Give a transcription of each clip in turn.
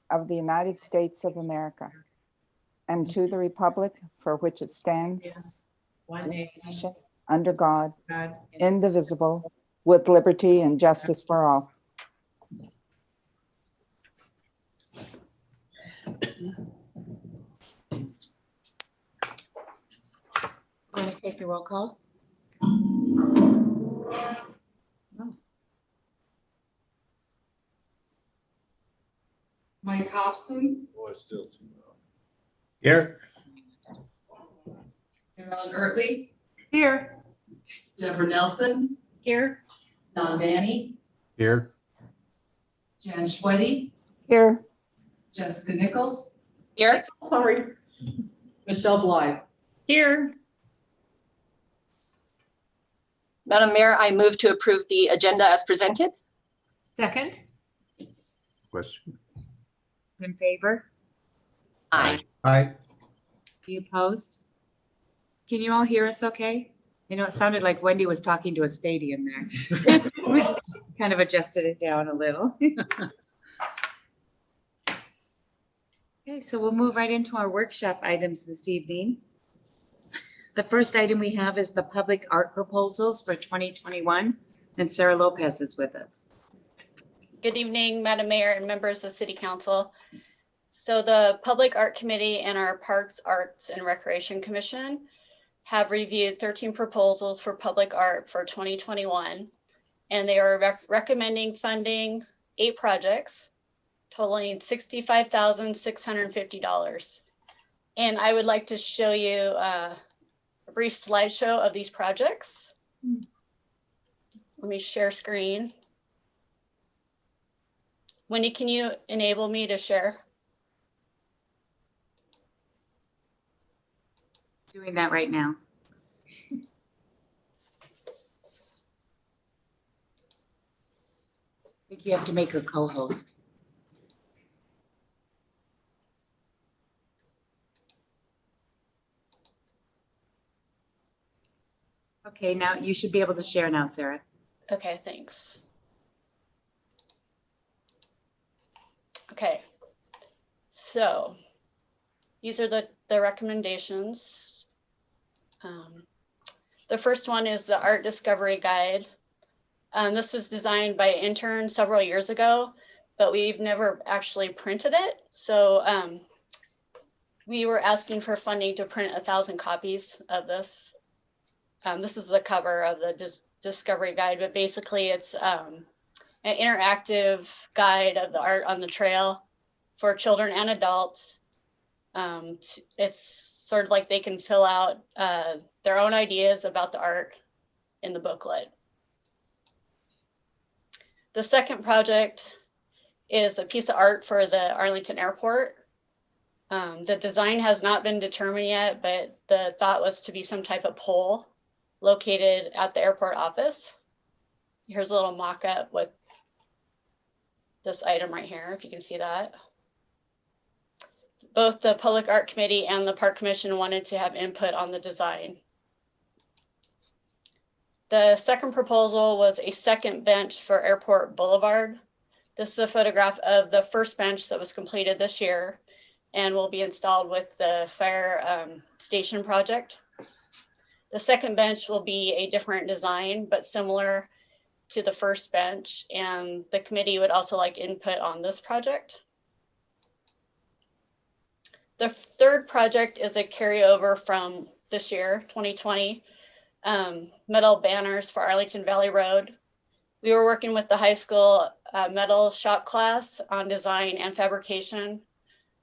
of the United States of America and to the republic for which it stands, one nation, under God, God, indivisible, with liberty and justice for all. Want to take the roll call? Mike Hobson, Boy, still too low. Here. Carol Gertley, here, Deborah Nelson, Here. Don Manny, Here. Jan Schweddy, Here, Jessica Nichols, Here. sorry, Michelle Blythe. Here. Madam Mayor, I move to approve the agenda as presented. second, Question. In favor? Aye. Aye. Any opposed? Can you all hear us okay? You know, it sounded like Wendy was talking to a stadium there. Kind of adjusted it down a little. Okay, so we'll move right into our workshop items this evening. The first item we have is the public art proposals for 2021, and Sarah Lopez is with us. Good evening, Madam Mayor and members of City Council. So the Public Art Committee and our Parks, Arts and Recreation Commission have reviewed 13 proposals for public art for 2021, and they are recommending funding 8 projects totaling $65,650. And I would like to show you a brief slideshow of these projects. Let me share screen. Wendy, can you enable me to share? Doing that right now. I think you have to make her co-host. Okay, now you should be able to share now, Sarah. Okay, thanks. Okay, so these are the recommendations. The first one is the Art Discovery Guide. This was designed by an intern several years ago, but we've never actually printed it. So we were asking for funding to print 1,000 copies of this. This is the cover of the Discovery Guide, but basically it's an interactive guide of the art on the trail for children and adults. It's sort of like they can fill out their own ideas about the art in the booklet. The second project is a piece of art for the Arlington Airport. The design has not been determined yet, but the thought was to be some type of pole located at the airport office. Here's a little mock-up with this item right here, if you can see that. Both the Public Art Committee and the Park Commission wanted to have input on the design. The second proposal was a second bench for Airport Boulevard. This is a photograph of the first bench that was completed this year and will be installed with the fire station project. The second bench will be a different design, but similar to the first bench, and the committee would also like input on this project. The third project is a carryover from this year, 2020, metal banners for Arlington Valley Road. We were working with the high school metal shop class on design and fabrication,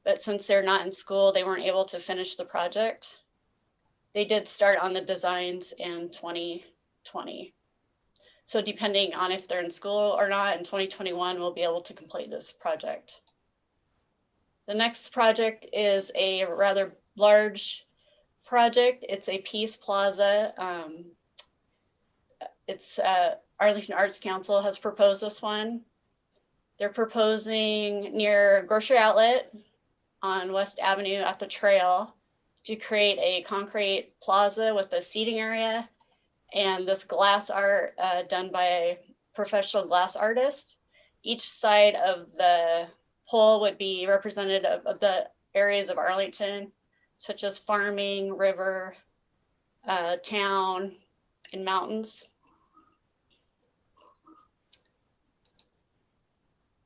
but since they're not in school, they weren't able to finish the project. They did start on the designs in 2020. So depending on if they're in school or not, in 2021, we'll be able to complete this project. The next project is a rather large project. It's a Peace Plaza. Arlington Arts Council has proposed this one. They're proposing near Grocery Outlet on West Avenue at the trail to create a concrete plaza with a seating area and this glass art done by a professional glass artist. Each side of the pole would be representative of the areas of Arlington, such as farming, river, town, and mountains.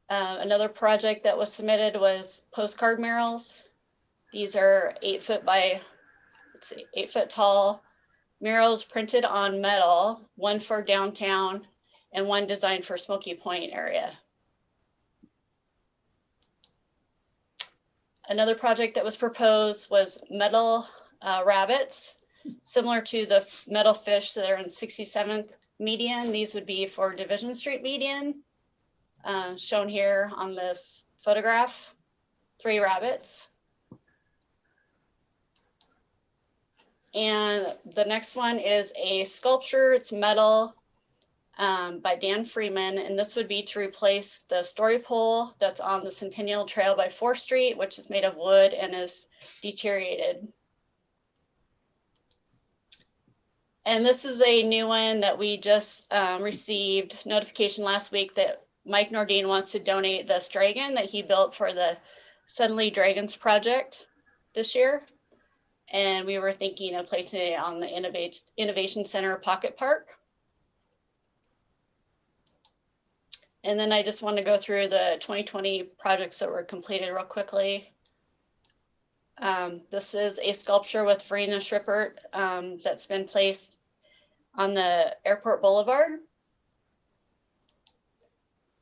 Another project that was submitted was postcard murals. These are 8 foot by, let's see, 8 foot tall murals printed on metal, one for downtown and one designed for Smoky Point area. Another project that was proposed was metal rabbits, similar to the metal fish that are in 67th median. These would be for Division Street median, shown here on this photograph, 3 rabbits. And the next one is a sculpture, it's metal, by Dan Freeman, and this would be to replace the story pole that's on the Centennial Trail by 4th Street, which is made of wood and is deteriorated. And this is a new one that we just received notification last week that Mike Nordine wants to donate this dragon that he built for the Suddenly Dragons project this year. And we were thinking of placing it on the Innovation Center Pocket Park. And then I just want to go through the 2020 projects that were completed real quickly. This is a sculpture with Verena Schrippert that's been placed on the Airport Boulevard.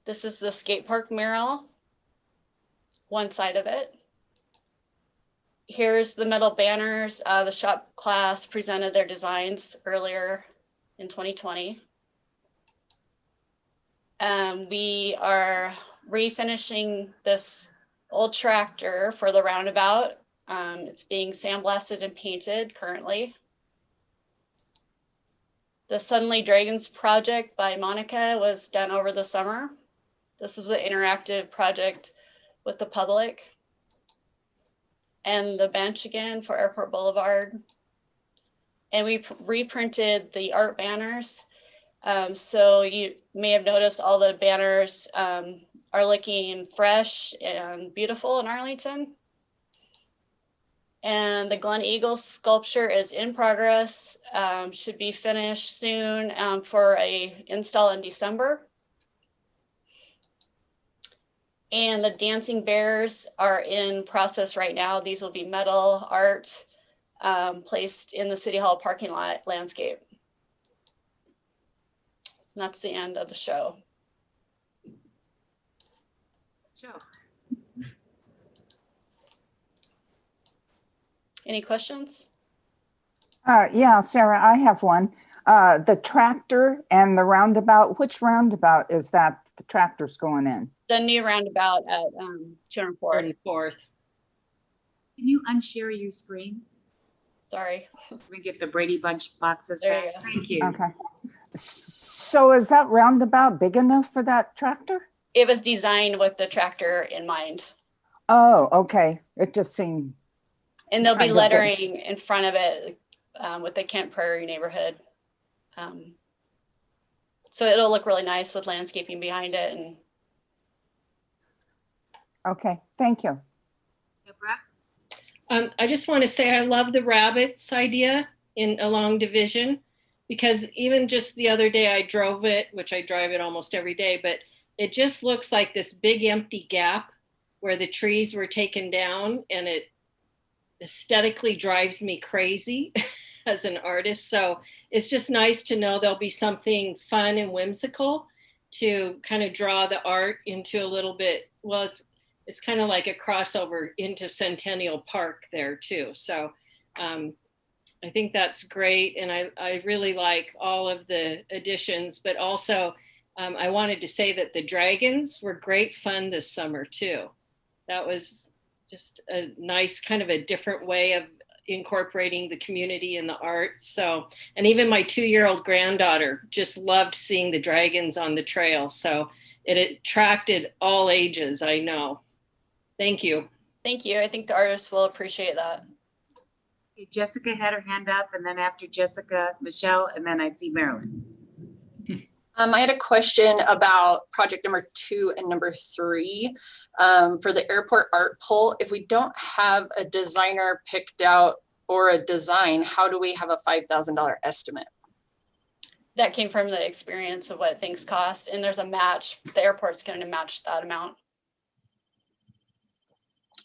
This is the Skatepark mural, one side of it. Here's the metal banners. The shop class presented their designs earlier in 2020. We are refinishing this old tractor for the roundabout. It's being sandblasted and painted currently. The Suddenly Dragons project by Monica was done over the summer. This was an interactive project with the public. And the bench again for Airport Boulevard. And we reprinted the art banners. So you may have noticed all the banners are looking fresh and beautiful in Arlington. And the Glen Eagle sculpture is in progress, should be finished soon for a install in December. And the dancing bears are in process right now. These will be metal art placed in the City Hall parking lot landscape. And that's the end of the show. Any questions? Yeah, Sarah, I have one. The tractor and the roundabout, which roundabout is that the tractor's going in? The new roundabout at 204th. 44th. Can you unshare your screen? Sorry. We get the Brady Bunch boxes There back. you go. Thank you. Okay. So is that roundabout big enough for that tractor? It was designed with the tractor in mind. Oh, okay. It just seemed, And there'll be Kind of big. lettering in front of it with the Kent Prairie neighborhood. So it'll look really nice with landscaping behind it. And okay, thank you. Deborah? I just want to say I love the rabbits idea along Division, because even just the other day I drove it, which I drive it almost every day, but it just looks like this big empty gap where the trees were taken down, and it aesthetically drives me crazy as an artist. So it's just nice to know there'll be something fun and whimsical to kind of draw the art into a little bit. Well, it's kind of like a crossover into Centennial Park there too. So I think that's great. And I really like all of the additions, but also I wanted to say that the dragons were great fun this summer too. That was just a nice kind of a different way of incorporating the community and the art. So, and even my 2-year-old granddaughter just loved seeing the dragons on the trail. So it attracted all ages, I know. Thank you. thank you. I think the artists will appreciate that. Okay, Jessica had her hand up, and then after Jessica, Michelle, and then I see Marilyn. I had a question about project number 2 and number 3 for the airport art pole. If we don't have a designer picked out or a design, how do we have a $5,000 estimate? That came from the experience of what things cost, and there's a match. The airport's going to match that amount.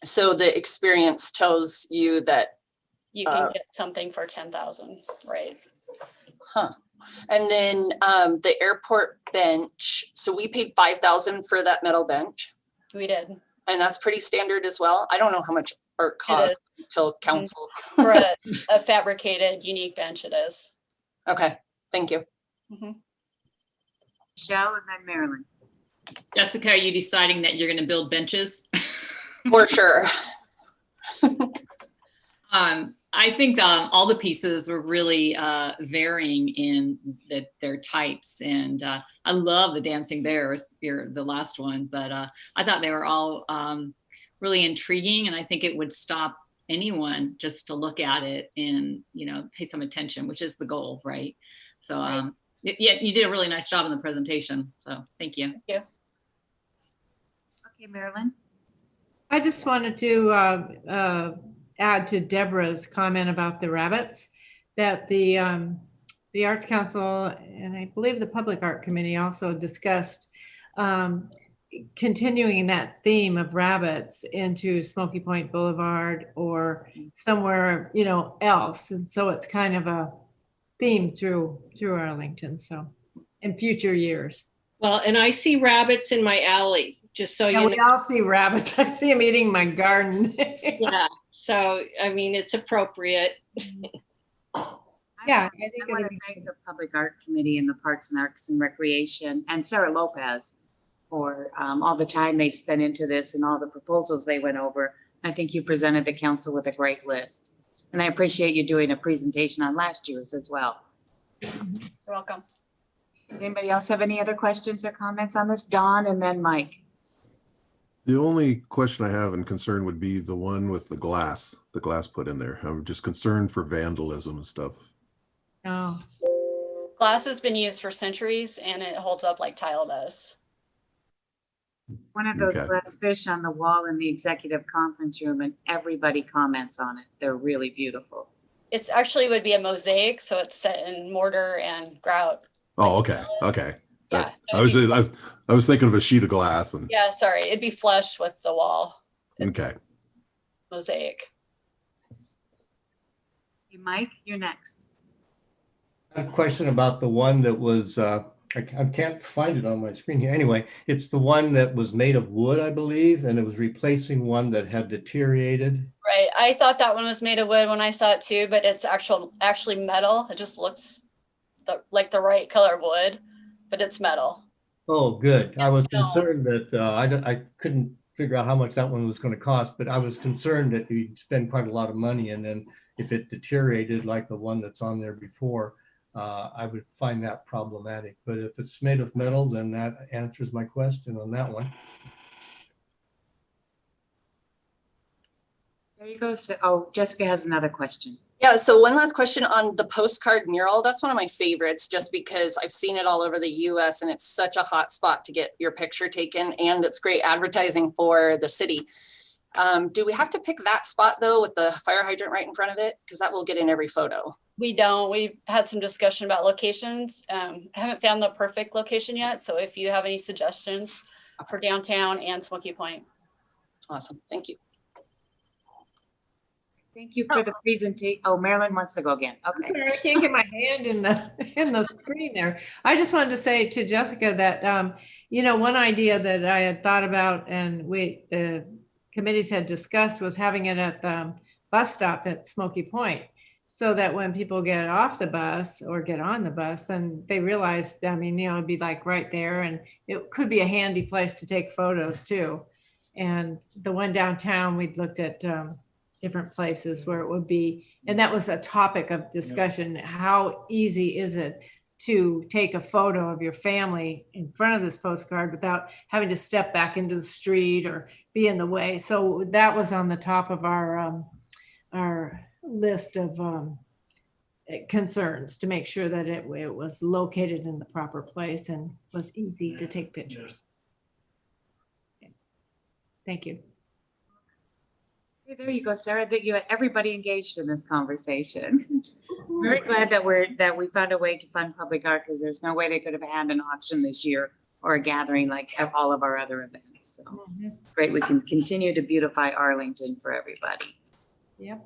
So the experience tells you that, You can get something for 10,000, right? huh? And then the airport bench. So we paid $5,000 for that metal bench, We did. and that's pretty standard as well. I don't know how much art costs till council. For a fabricated, unique bench, it is. Okay, thank you. Michelle and then Marilyn. Jessica, are you deciding that you're going to build benches? For sure. I think all the pieces were really varying in their types, and I love the dancing bears, the last one, but I thought they were all really intriguing, and I think it would stop anyone just to look at it and pay some attention, which is the goal, right? So yeah, you did a really nice job in the presentation, so thank you. Thank you. Okay, Marilyn. I just wanted to add to Deborah's comment about the rabbits, that the Arts Council and I believe the Public Art Committee also discussed continuing that theme of rabbits into Smoky Point Boulevard or somewhere else, and so it's kind of a theme through Arlington, so in future years. Well, and I see rabbits in my alley, just so Yeah, you we know. all see rabbits. I see them eating my garden. Yeah, so I mean, it's appropriate. Yeah, I want to thank the Public Art Committee and the Parks and Arts and Recreation and Sarah Lopez for all the time they've spent into this and all the proposals they went over. I think you presented the council with a great list. And I appreciate you doing a presentation on last year's as well. You're welcome. Does anybody else have any other questions or comments on this? Dawn and then Mike. The only question I have and concern would be the one with the glass put in there. I'm just concerned for vandalism and stuff. Oh, Glass has been used for centuries and it holds up like tile does. One of those Okay. glass fish on the wall in the executive conference room and everybody comments on it. They're really beautiful. It's actually would be a mosaic, so it's set in mortar and grout. Oh, okay. Okay. Yeah. I was thinking of a sheet of glass and Yeah, sorry, it'd be flush with the wall. okay. Mosaic. Hey, Mike, you're next. A question about the one that was, I can't find it on my screen here. Anyway, it's the one that was made of wood, I believe, and it was replacing one that had deteriorated. Right. I thought that one was made of wood when I saw it too, but it's actually metal. It just looks like the right color of wood, but it's metal. Oh, good. I was Stone. concerned that I couldn't figure out how much that one was going to cost, but I was concerned that you'd spend quite a lot of money, and then if it deteriorated like the one that's on there before, I would find that problematic. But if it's made of metal, then that answers my question on that one. There you go. So, oh, Jessica has another question. Yeah, so one last question on the postcard mural. That's one of my favorites just because I've seen it all over the US and it's such a hot spot to get your picture taken, and it's great advertising for the city. Do we have to pick that spot though with the fire hydrant right in front of it? Because that will get in every photo. We don't. We've had some discussion about locations. Haven't found the perfect location yet. So if you have any suggestions for downtown and Smoky Point. Awesome, thank you. Thank you for the presentation. Oh, Marilyn wants to go again. I'm Okay. sorry, I can't get my hand in the screen there. I just wanted to say to Jessica that one idea that I had thought about and the committees had discussed was having it at the bus stop at Smoky Point, so that when people get off the bus or get on the bus, then they realize, it'd be like right there, and it could be a handy place to take photos too. And the one downtown, we'd looked at different places where it would be, and that was a topic of discussion. How easy is it to take a photo of your family in front of this postcard without having to step back into the street or be in the way? So that was on the top of our list of concerns to make sure that it was located in the proper place and was easy to take pictures. Okay. Thank you. Okay, there you go, Sarah. That you had everybody engaged in this conversation. Very glad that we found a way to fund public art, because there's no way they could have had an auction this year or a gathering like all of our other events. So great, we can continue to beautify Arlington for everybody. Yep.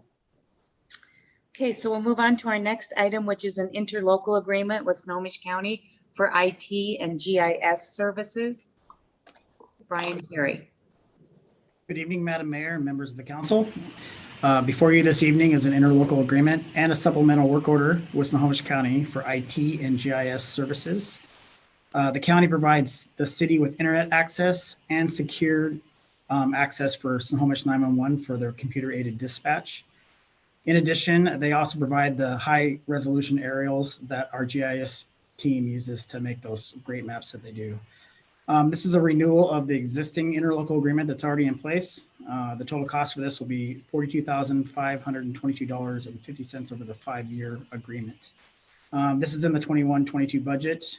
Okay, so we'll move on to our next item, which is an interlocal agreement with Snohomish County for IT and GIS services. Brian Carey. Good evening, Madam Mayor and members of the council. Before you this evening is an interlocal agreement and a supplemental work order with Snohomish County for IT and GIS services. The county provides the city with internet access and secure access for Snohomish 911 for their computer-aided dispatch. In addition, they also provide the high-resolution aerials that our GIS team uses to make those great maps that they do. This is a renewal of the existing interlocal agreement that's already in place. The total cost for this will be $42,522.50 over the 5-year agreement. This is in the 21-22 budget,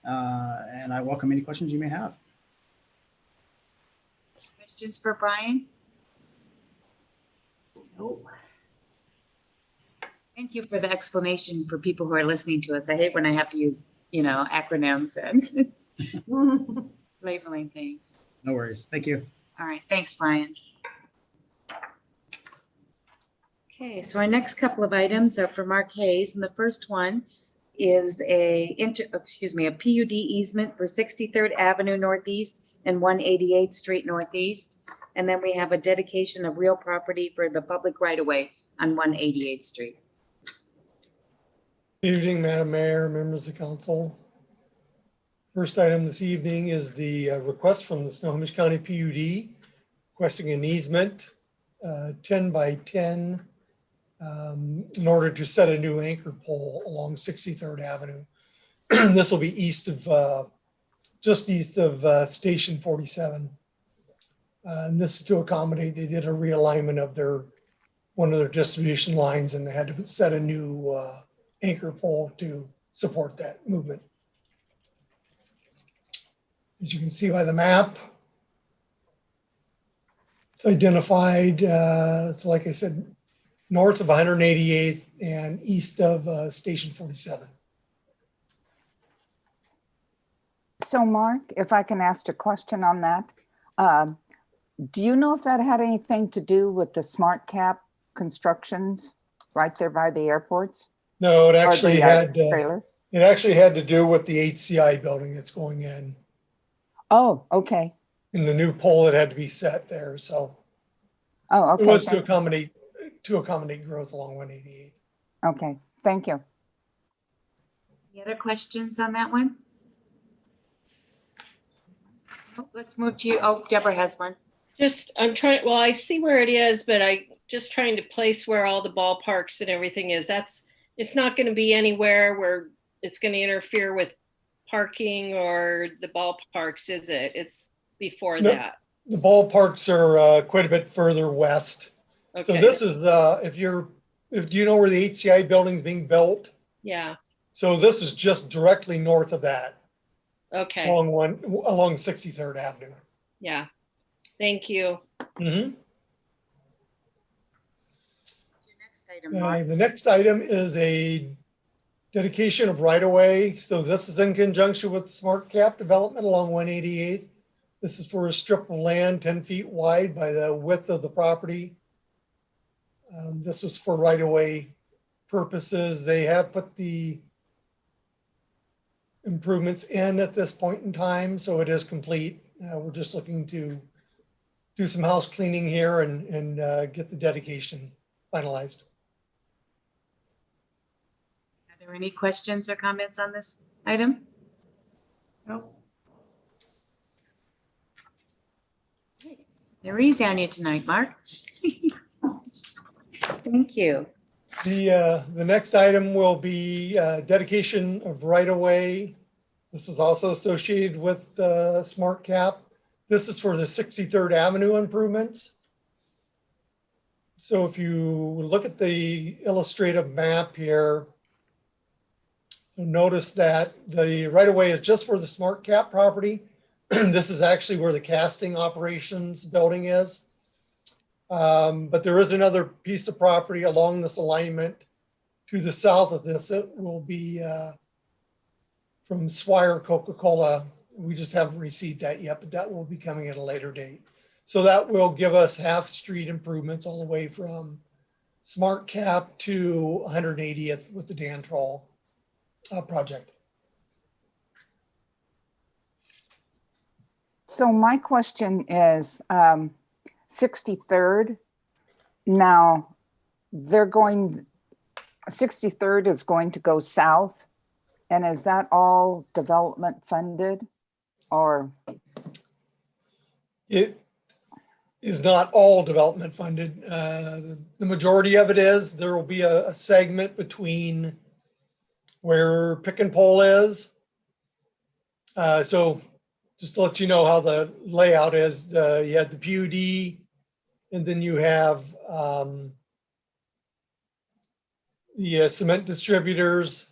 and I welcome any questions you may have. Questions for Brian? No. Thank you for the explanation for people who are listening to us. I hate when I have to use, acronyms and labeling things. No worries. Thank you. All right. Thanks, Brian. Okay, so our next couple of items are for Mark Hayes, and the first one is a PUD easement for 63rd Avenue Northeast and 188th Street Northeast. And then we have a dedication of real property for the public right-of-way on 188th Street. Good evening, Madam Mayor, members of the council. First item this evening is the request from the Snohomish County PUD requesting an easement 10 by 10 in order to set a new anchor pole along 63rd Avenue. This will be just east of Station 47. And this is to accommodate, they did a realignment of one of their distribution lines, and they had to set a new anchor pole to support that movement. As you can see by the map, it's identified, so like I said, north of 188th and east of Station 47. So Mark, if I can ask a question on that, do you know if that had anything to do with the smart cap constructions right there by the airports? No, it actually had trailer? It actually had to do with the HCI building that's going in. Oh, okay. And the new pole that had to be set there. So oh, okay. It was to accommodate growth along 188. Okay, thank you. Any other questions on that one? Oh, let's move to you. Oh, Deborah has one. I see where it is, but I just trying to place where all the ballparks and everything is. It's not going to be anywhere where it's going to interfere with parking or the ballparks, is it? It's before that. The ballparks are quite a bit further west. Okay. So this is if you know where the HCI building is being built. Yeah. So this is just directly north of that. Okay. Along 63rd Avenue. Yeah. Thank you. Mm-hmm. The next item is a dedication of right-of-way. So this is in conjunction with Smart Cap development along 188th. This is for a strip of land 10 feet wide by the width of the property. This was for right-of-way purposes. They have put the improvements in at this point in time, so it is complete. We're just looking to do some house cleaning here and get the dedication finalized. Are there any questions or comments on this item? No. They're easy on you tonight, Mark. Thank you. The next item will be dedication of right-of-way. This is also associated with Smart Cap. This is for the 63rd Avenue improvements. So if you look at the illustrative map here, you'll notice that the right of way is just for the Smart Cap property. This is actually where the casting operations building is. But there is another piece of property along this alignment to the south of this. It will be from Swire Coca-Cola. We just haven't received that yet, but that will be coming at a later date. So that will give us half street improvements all the way from Smart Cap to 180th with the Dan Troll project. So my question is 63rd. Now they're going, 63rd is going to go south. And is that all development funded or? It is not all development funded. The majority of it is. There will be a segment between where Pick and Pull is. So just to let you know how the layout is, you have the PUD, and then you have the cement distributors.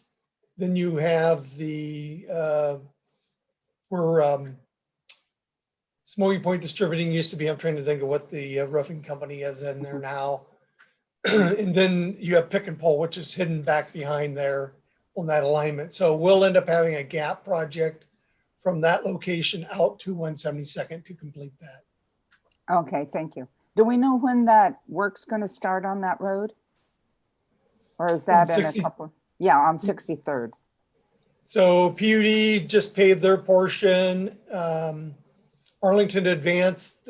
Then you have the where Smoky Point Distributing used to be. I'm trying to think of what the roofing company is in there now. And then you have Pick and Pull, which is hidden back behind there on that alignment. So we'll end up having a gap project from that location out to 172nd to complete that. Okay, thank you. Do we know when that work's going to start on that road? Or is that in a couple? Yeah, on 63rd. So PUD just paved their portion. Arlington Advanced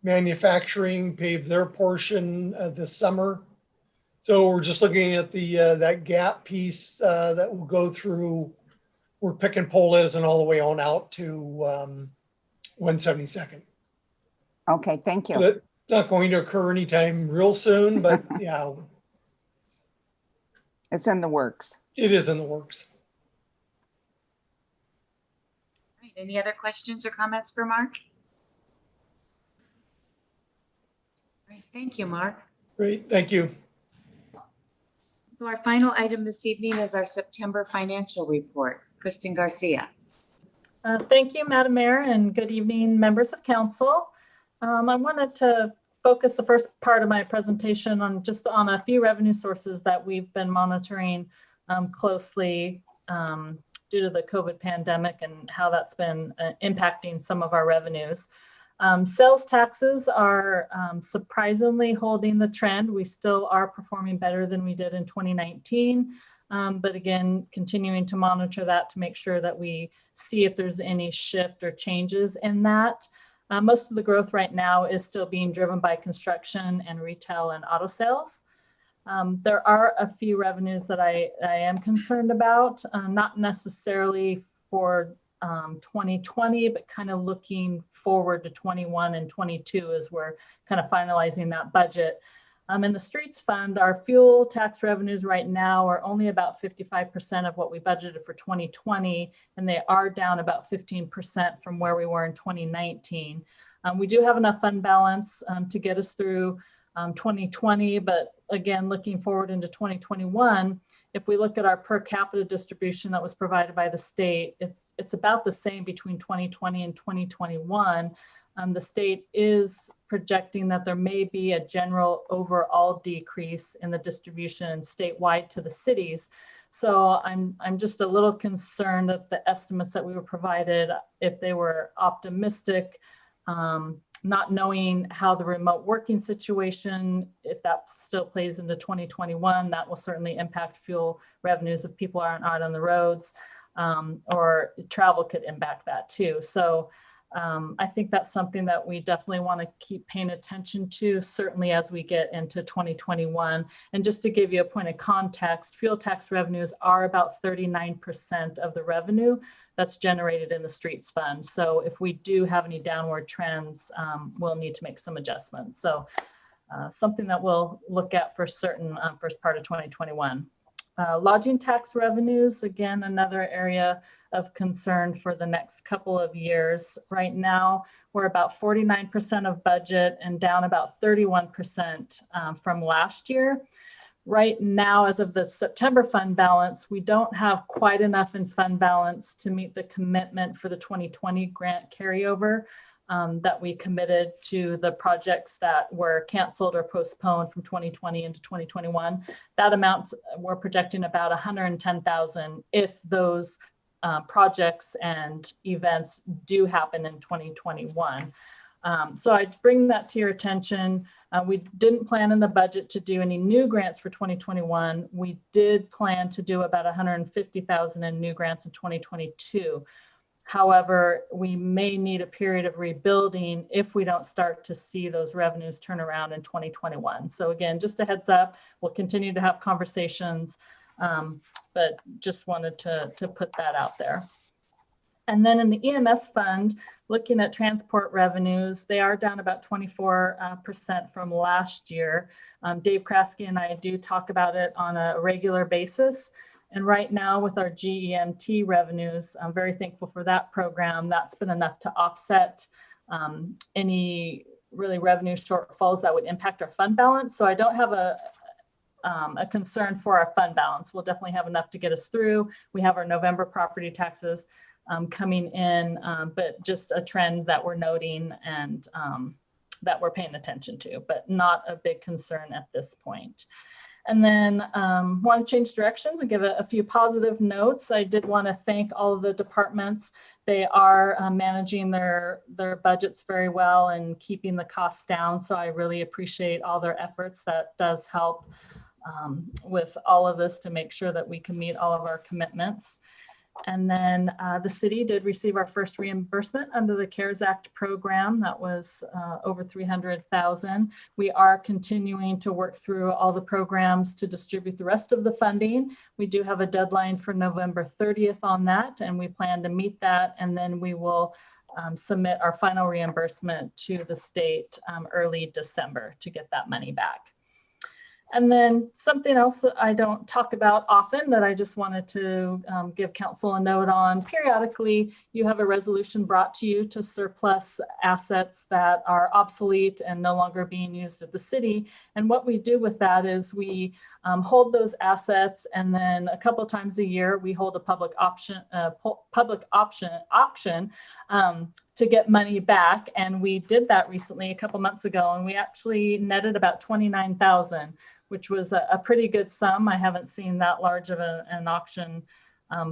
Manufacturing paved their portion this summer. So we're just looking at the that gap piece that will go through where Pick and Pull is and all the way on out to 172nd. Okay, thank you. So that's not going to occur anytime real soon, but yeah. It's in the works. It is in the works. All right, any other questions or comments for Mark? All right, thank you, Mark. Great, thank you. So our final item this evening is our September financial report. Kristen Garcia. Thank you, Madam Mayor, and good evening, members of council. I wanted to focus the first part of my presentation on just on a few revenue sources that we've been monitoring closely due to the COVID pandemic and how that's been impacting some of our revenues. Sales taxes are surprisingly holding the trend. We still are performing better than we did in 2019. But again, continuing to monitor that to make sure that we see if there's any shift or changes in that. Most of the growth right now is still being driven by construction and retail and auto sales. There are a few revenues that I am concerned about, not necessarily for 2020, but kind of looking forward to 21 and 22 as we're kind of finalizing that budget. In the streets fund, our fuel tax revenues right now are only about 55% of what we budgeted for 2020, and they are down about 15% from where we were in 2019. We do have enough fund balance to get us through 2020, but again, looking forward into 2021, if we look at our per capita distribution that was provided by the state, it's about the same between 2020 and 2021. The state is projecting that there may be a general overall decrease in the distribution statewide to the cities. So I'm just a little concerned that the estimates that we were provided, if they were optimistic, not knowing how the remote working situation, if that still plays into 2021, that will certainly impact fuel revenues if people aren't out on the roads, or travel could impact that too. So I think that's something that we definitely want to keep paying attention to, certainly as we get into 2021. And just to give you a point of context, fuel tax revenues are about 39% of the revenue that's generated in the streets fund. So if we do have any downward trends, we'll need to make some adjustments. So something that we'll look at for certain first part of 2021. Lodging tax revenues, again, another area of concern for the next couple of years. Right now, we're about 49% of budget and down about 31% from last year. Right now, as of the September fund balance, we don't have quite enough in fund balance to meet the commitment for the 2020 grant carryover that we committed to the projects that were canceled or postponed from 2020 into 2021. That amount, we're projecting about 110,000 if those projects and events do happen in 2021. So I bring that to your attention. We didn't plan in the budget to do any new grants for 2021. We did plan to do about 150,000 in new grants in 2022. However, we may need a period of rebuilding if we don't start to see those revenues turn around in 2021. So again, just a heads up, we'll continue to have conversations, but just wanted to put that out there. And then in the EMS fund, looking at transport revenues, they are down about 24% from last year. Dave Kraske and I do talk about it on a regular basis. And right now with our GEMT revenues, I'm very thankful for that program. That's been enough to offset any really revenue shortfalls that would impact our fund balance. So I don't have a concern for our fund balance. We'll definitely have enough to get us through. We have our November property taxes coming in, but just a trend that we're noting and that we're paying attention to, but not a big concern at this point. And then want to change directions and give a few positive notes. I did want to thank all of the departments. They are managing their budgets very well and keeping the costs down. So I really appreciate all their efforts. That does help with all of this to make sure that we can meet all of our commitments. And then the city did receive our first reimbursement under the CARES Act program. That was over $300,000. We are continuing to work through all the programs to distribute the rest of the funding. We do have a deadline for November 30th on that, and we plan to meet that. And then we will submit our final reimbursement to the state early December to get that money back. And then something else that I don't talk about often that I just wanted to give council a note on. Periodically, you have a resolution brought to you to surplus assets that are obsolete and no longer being used at the city. And what we do with that is we hold those assets, and then a couple of times a year we hold a public auction to get money back. And we did that recently a couple months ago, and we actually netted about 29,000, which was a pretty good sum. I haven't seen that large of an auction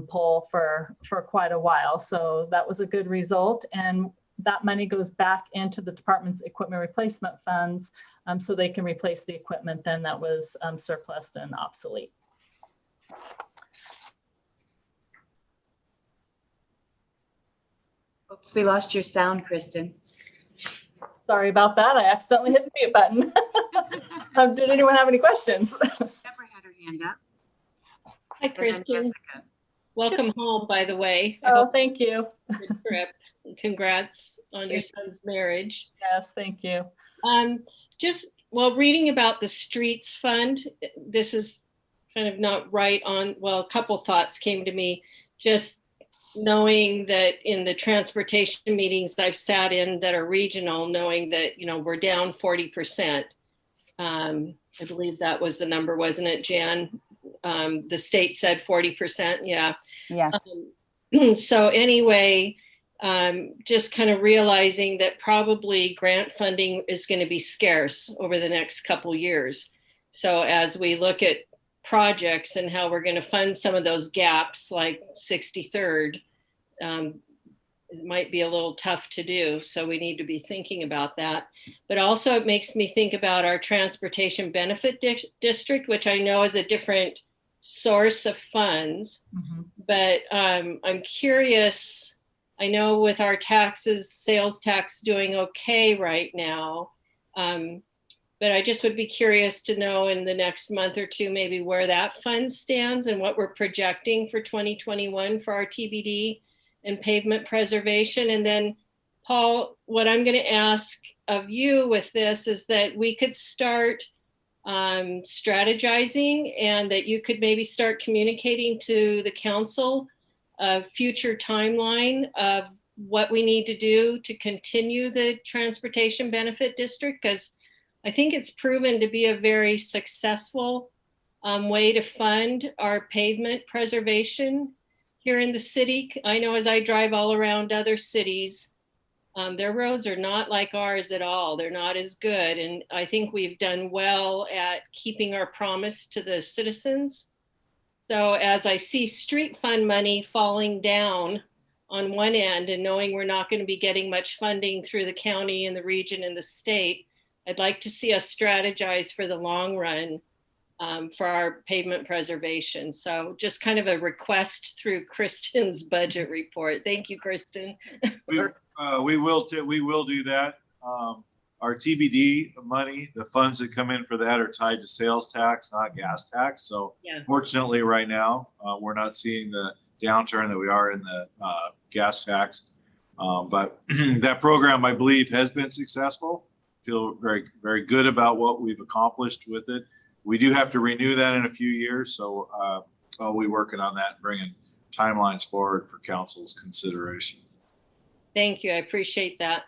pull for quite a while. So that was a good result. And that money goes back into the department's equipment replacement funds so they can replace the equipment then that was surplus and obsolete. Oops, we lost your sound, Kristen. Sorry about that. I accidentally hit the mute button. Did anyone have any questions? Deborah had her hand up. Hi, Kristen. Welcome home, by the way. Oh, thank you. Good trip. Congrats on your son's marriage. Yes, thank you. Just while reading about the streets fund, this is kind of not right on, well, a couple thoughts came to me. Just knowing that in the transportation meetings I've sat in that are regional, knowing that, you know, we're down 40%. I believe that was the number, wasn't it, Jan? The state said 40%. Yeah. Yes. So anyway, just kind of realizing that probably grant funding is going to be scarce over the next couple years. So as we look at projects and how we're going to fund some of those gaps, like 63rd, it might be a little tough to do. So we need to be thinking about that. But also it makes me think about our transportation benefit district, which I know is a different source of funds. Mm-hmm. But I'm curious, I know with our taxes, sales tax doing okay right now. But I just would be curious to know in the next month or two, maybe where that fund stands and what we're projecting for 2021 for our TBD and pavement preservation. And then Paul, what I'm going to ask of you with this is that we could start strategizing, and that you could maybe start communicating to the council a future timeline of what we need to do to continue the transportation benefit district, because I think it's proven to be a very successful way to fund our pavement preservation here in the city. I know as I drive all around other cities, their roads are not like ours at all. They're not as good. And I think we've done well at keeping our promise to the citizens. So as I see street fund money falling down on one end and knowing we're not going to be getting much funding through the county and the region and the state, I'd like to see us strategize for the long run for our pavement preservation. So just kind of a request through Kristen's budget report. Thank you, Kristen. We will do that. Our TBD money, the funds that come in for that are tied to sales tax, not gas tax. So fortunately right now, we're not seeing the downturn that we are in the gas tax. But that program, I believe, has been successful. Feel very, very good about what we've accomplished with it. We do have to renew that in a few years. So I'll be working on that and bringing timelines forward for council's consideration. Thank you. I appreciate that.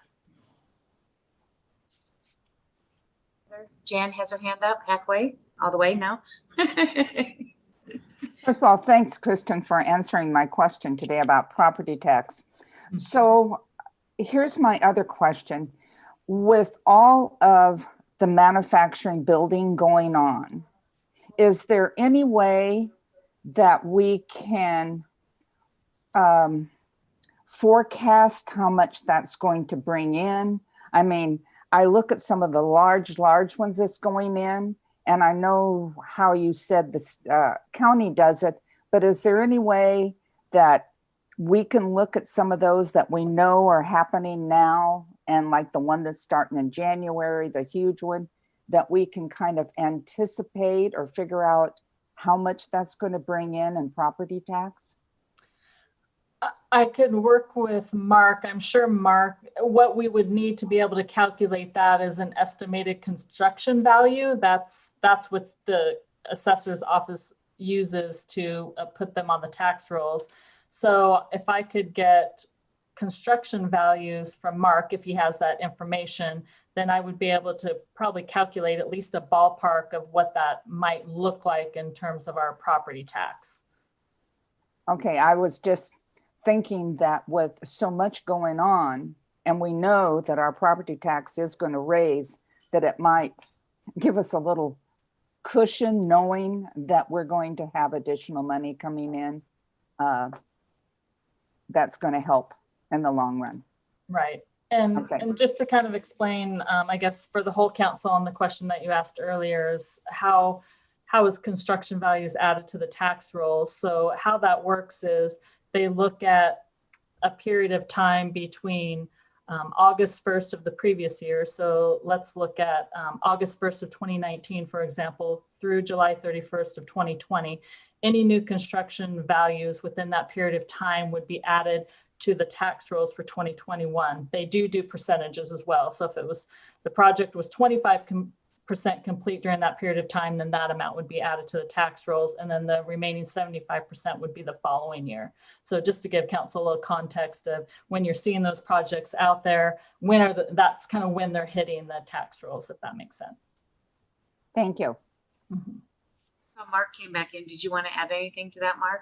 Jan has her hand up halfway, all the way now. First of all, thanks, Kristen, for answering my question today about property tax. So here's my other question. With all of the manufacturing building going on, is there any way that we can forecast how much that's going to bring in? I mean, I look at some of the large ones that's going in, and I know how you said the county does it, but is there any way that we can look at some of those that we know are happening now, and like the one that's starting in January, the huge one, that we can kind of anticipate or figure out how much that's going to bring in property tax? I could work with Mark. I'm sure Mark, what we would need to be able to calculate that is an estimated construction value. That's what the assessor's office uses to put them on the tax rolls. So if I could get construction values from Mark, if he has that information, then I would be able to probably calculate at least a ballpark of what that might look like in terms of our property tax. Okay, I was just thinking that with so much going on, and we know that our property tax is going to raise, that it might give us a little cushion knowing that we're going to have additional money coming in. That's going to help in the long run. Right. And just to kind of explain, I guess for the whole council on the question that you asked earlier is how is construction values added to the tax rolls? So how that works is they look at a period of time between August 1st of the previous year. So let's look at August 1st of 2019, for example, through July 31st of 2020. Any new construction values within that period of time would be added to the tax rolls for 2021. They do percentages as well. So if it was, the project was 25% complete during that period of time, then that amount would be added to the tax rolls. And then the remaining 75% would be the following year. So just to give council a little context of when you're seeing those projects out there, that's kind of when they're hitting the tax rolls, if that makes sense. Thank you. Mm-hmm. So Mark came back in. Did you want to add anything to that, Mark?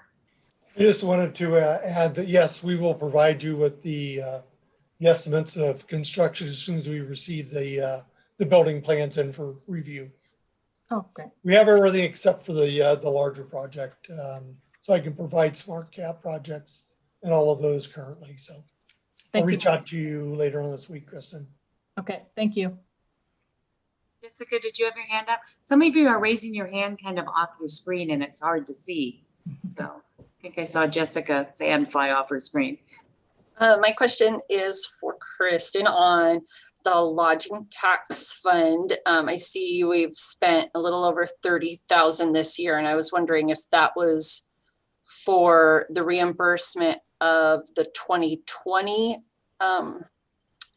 I just wanted to add that, yes, we will provide you with the estimates of construction as soon as we receive the building plans in for review. Oh, great. We have everything except for the larger project. So I can provide smart cap projects and all of those currently. So I'll reach out to you later on this week, Kristen. Okay, thank you. Jessica, did you have your hand up? Some of you are raising your hand kind of off your screen and it's hard to see. So I think I saw Jessica's hand fly off her screen. My question is for Kristen on the lodging tax fund. I see we've spent a little over 30,000 this year, and I was wondering if that was for the reimbursement of the 2020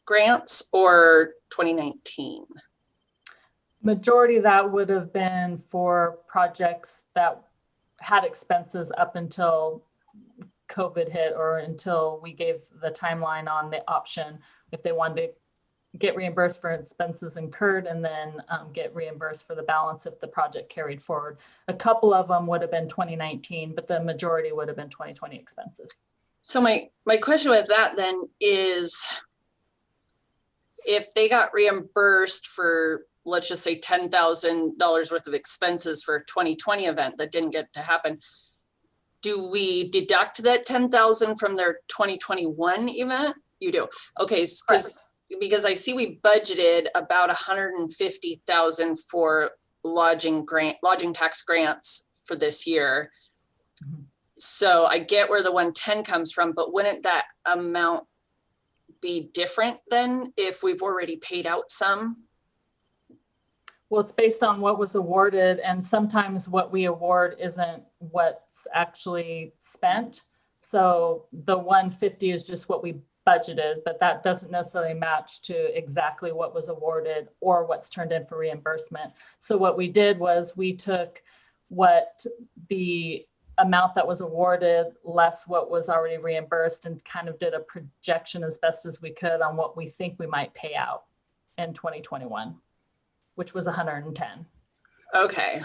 grants or 2019. Majority of that would have been for projects that had expenses up until COVID hit or until we gave the timeline on the option if they wanted to get reimbursed for expenses incurred and then get reimbursed for the balance if the project carried forward. A couple of them would have been 2019, but the majority would have been 2020 expenses. So my question with that then is, if they got reimbursed for, let's just say $10,000 worth of expenses for a 2020 event that didn't get to happen, do we deduct that 10,000 from their 2021 event? You do. Okay, because I see we budgeted about 150,000 for lodging tax grants for this year. So I get where the 110 comes from, but wouldn't that amount be different then if we've already paid out some? Well, it's based on what was awarded, and sometimes what we award isn't what's actually spent. So the 150 is just what we budgeted, but that doesn't necessarily match to exactly what was awarded or what's turned in for reimbursement. So what we did was we took what the amount that was awarded less what was already reimbursed and kind of did a projection as best as we could on what we think we might pay out in 2021, which was 110. Okay.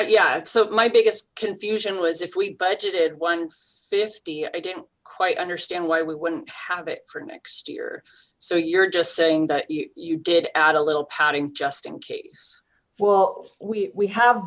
Yeah. So my biggest confusion was if we budgeted 150, I didn't quite understand why we wouldn't have it for next year. So you're just saying that you did add a little padding just in case. Well, we have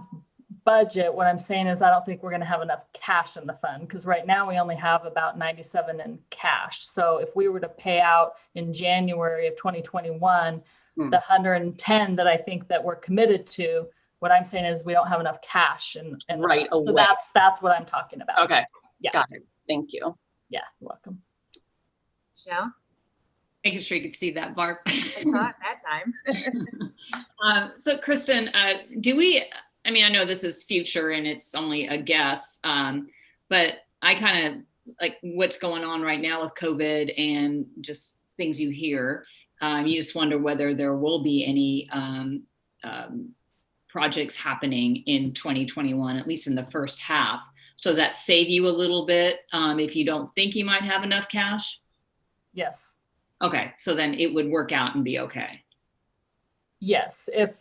budget. What I'm saying is I don't think we're going to have enough cash in the fund because right now we only have about 97 in cash. So if we were to pay out in January of 2021, the 110 that I think that we're committed to, what I'm saying is we don't have enough cash. And right. So that's what I'm talking about. Okay. Yeah. Got it. Thank you. Yeah, you're welcome. Michelle? Making sure you could see that, Barb. I thought that time. So Kristen, I mean, I know this is future and it's only a guess, but I kind of like what's going on right now with COVID and just things you hear. You just wonder whether there will be any projects happening in 2021, at least in the first half. So does that save you a little bit if you don't think you might have enough cash? Yes. Okay, so then it would work out and be okay. Yes, if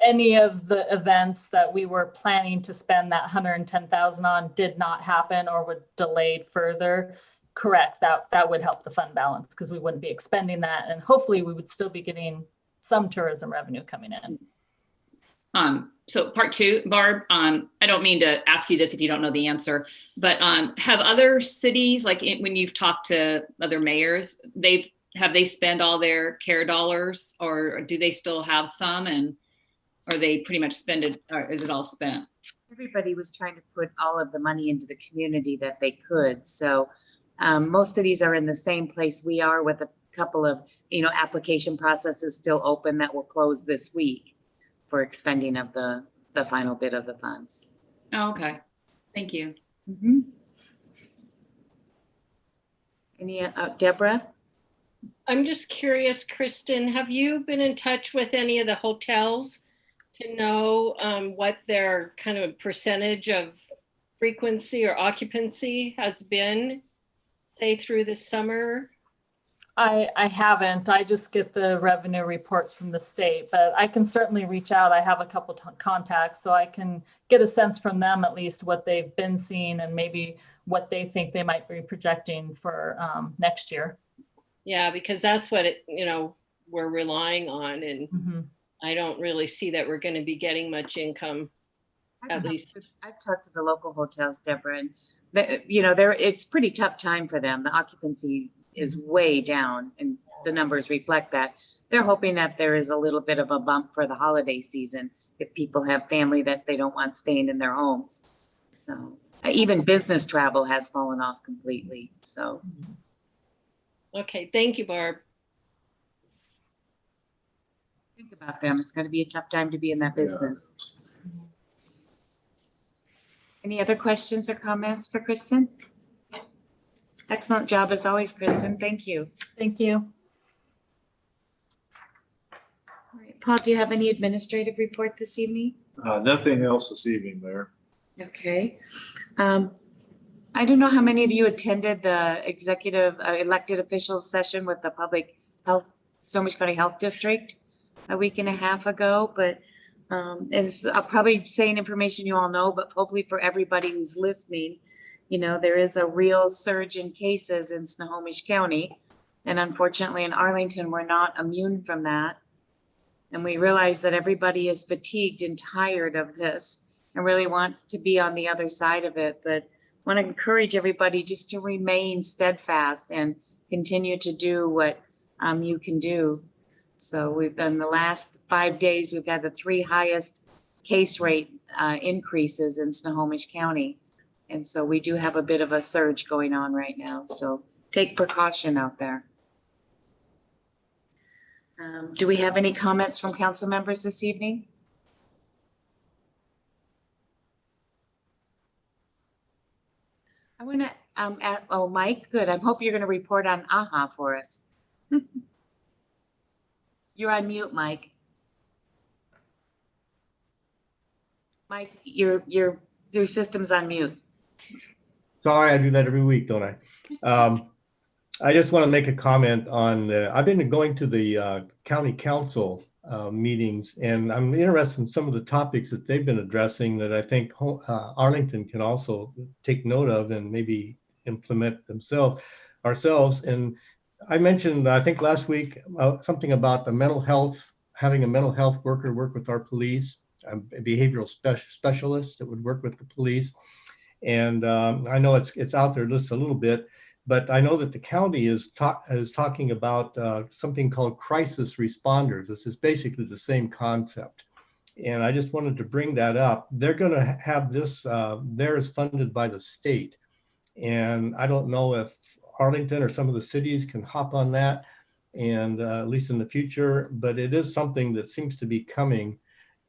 any of the events that we were planning to spend that 110,000 on did not happen or were delayed further, correct, that would help the fund balance because we wouldn't be expending that and hopefully we would still be getting some tourism revenue coming in. So part two, Barb, I don't mean to ask you this if you don't know the answer, but have other cities, like when you've talked to other mayors, have they spent all their CARE dollars or do they still have some or they pretty much spend it, or is it all spent? Everybody was trying to put all of the money into the community that they could. So most of these are in the same place we are with a couple of, application processes still open that will close this week for expending of the final bit of the funds. Oh, okay. Thank you. Mm-hmm. Any, Deborah? I'm just curious, Kristen, have you been in touch with any of the hotels to know what their kind of percentage of frequency or occupancy has been, say, through the summer? I haven't. I just get the revenue reports from the state, but I can certainly reach out. I have a couple contacts, so I can get a sense from them at least what they've been seeing and maybe what they think they might be projecting for next year. Yeah, because that's what we're relying on, and I don't really see that we're going to be getting much income. At least I've talked to the local hotels, Deborah, and it's pretty tough time for them. The occupancy is way down and the numbers reflect that. They're hoping that there is a little bit of a bump for the holiday season if people have family that they don't want staying in their homes. So even business travel has fallen off completely. So. Okay, thank you, Barb. Think about them. It's going to be a tough time to be in that business. Yeah. Any other questions or comments for Kristen? Excellent job as always, Kristen. Thank you. Thank you. All right, Paul, do you have any administrative report this evening? Nothing else this evening, Mayor. Okay. I don't know how many of you attended the executive elected officials session with the public health, Snohomish County Health District a week and a half ago, but it's probably saying information you all know, but hopefully for everybody who's listening, you know, there is a real surge in cases in Snohomish County. And unfortunately in Arlington, we're not immune from that. And we realize that everybody is fatigued and tired of this and really wants to be on the other side of it. But I want to encourage everybody just to remain steadfast and continue to do what you can do. So we've been the last 5 days, we've had the 3 highest case rate increases in Snohomish County. And so we do have a bit of a surge going on right now. So take precaution out there. Do we have any comments from council members this evening? I want to, oh, Mike, good. I hope you're going to report on AHA for us. You're on mute, Mike. Mike, your system's on mute. Sorry, I do that every week, don't I? I just want to make a comment on, I've been going to the county council meetings, and I'm interested in some of the topics that they've been addressing that I think Arlington can also take note of and maybe implement ourselves. And I mentioned, I think last week, something about the mental health, having a mental health worker work with our police, a behavioral specialist that would work with the police. And I know it's out there just a little bit, but I know that the county is talking about something called crisis responders. This is basically the same concept. And I just wanted to bring that up. They're going to have this, theirs funded by the state. And I don't know if Arlington or some of the cities can hop on that, and at least in the future, but it is something that seems to be coming.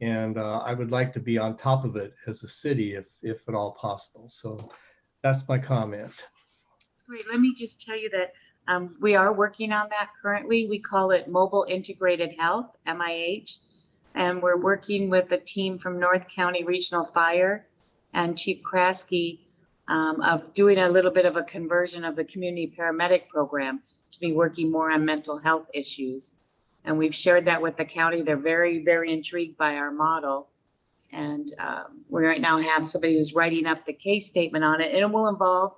And I would like to be on top of it as a city, if at all possible. So that's my comment. Great. Let me just tell you that we are working on that currently. We call it Mobile Integrated Health, MIH. And we're working with a team from North County Regional Fire and Chief Kraske of doing a little bit of a conversion of the community paramedic program to be working more on mental health issues. And we've shared that with the county. They're very, very intrigued by our model. And we right now have somebody who's writing up the case statement on it. And it will involve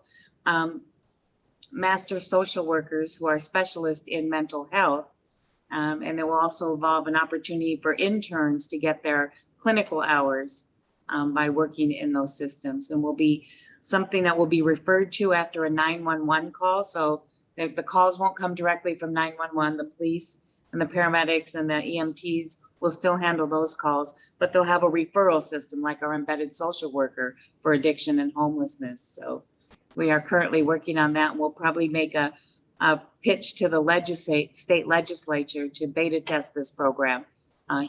master social workers who are specialists in mental health. And it will also involve an opportunity for interns to get their clinical hours by working in those systems. And will be something that will be referred to after a 911 call. So the calls won't come directly from 911. The police and the paramedics and the EMTs will still handle those calls, but they'll have a referral system like our embedded social worker for addiction and homelessness. So we are currently working on that. We'll probably make a pitch to the state legislature to beta test this program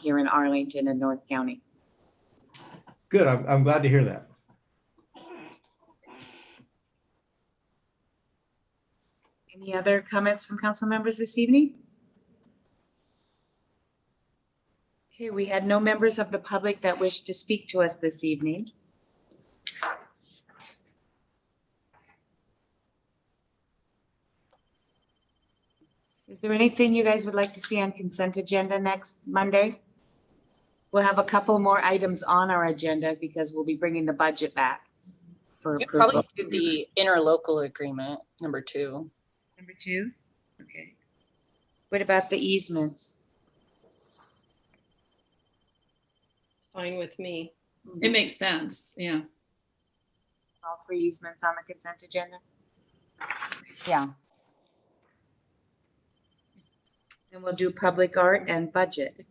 here in Arlington and North County. Good, I'm glad to hear that. Any other comments from council members this evening? Okay, we had no members of the public that wished to speak to us this evening. Is there anything you guys would like to see on consent agenda next Monday? We'll have a couple more items on our agenda because we'll be bringing the budget back for You approval. probably do the interlocal agreement, number 2. Number 2? Okay. What about the easements? Fine with me. It makes sense. Yeah. All 3 easements on the consent agenda? Yeah. And we'll do public art and budget.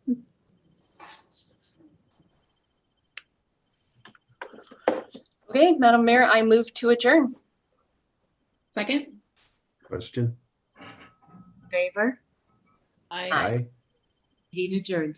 Okay, Madam Mayor, I move to adjourn. Second? Question? Favor? I Aye. Meeting adjourned.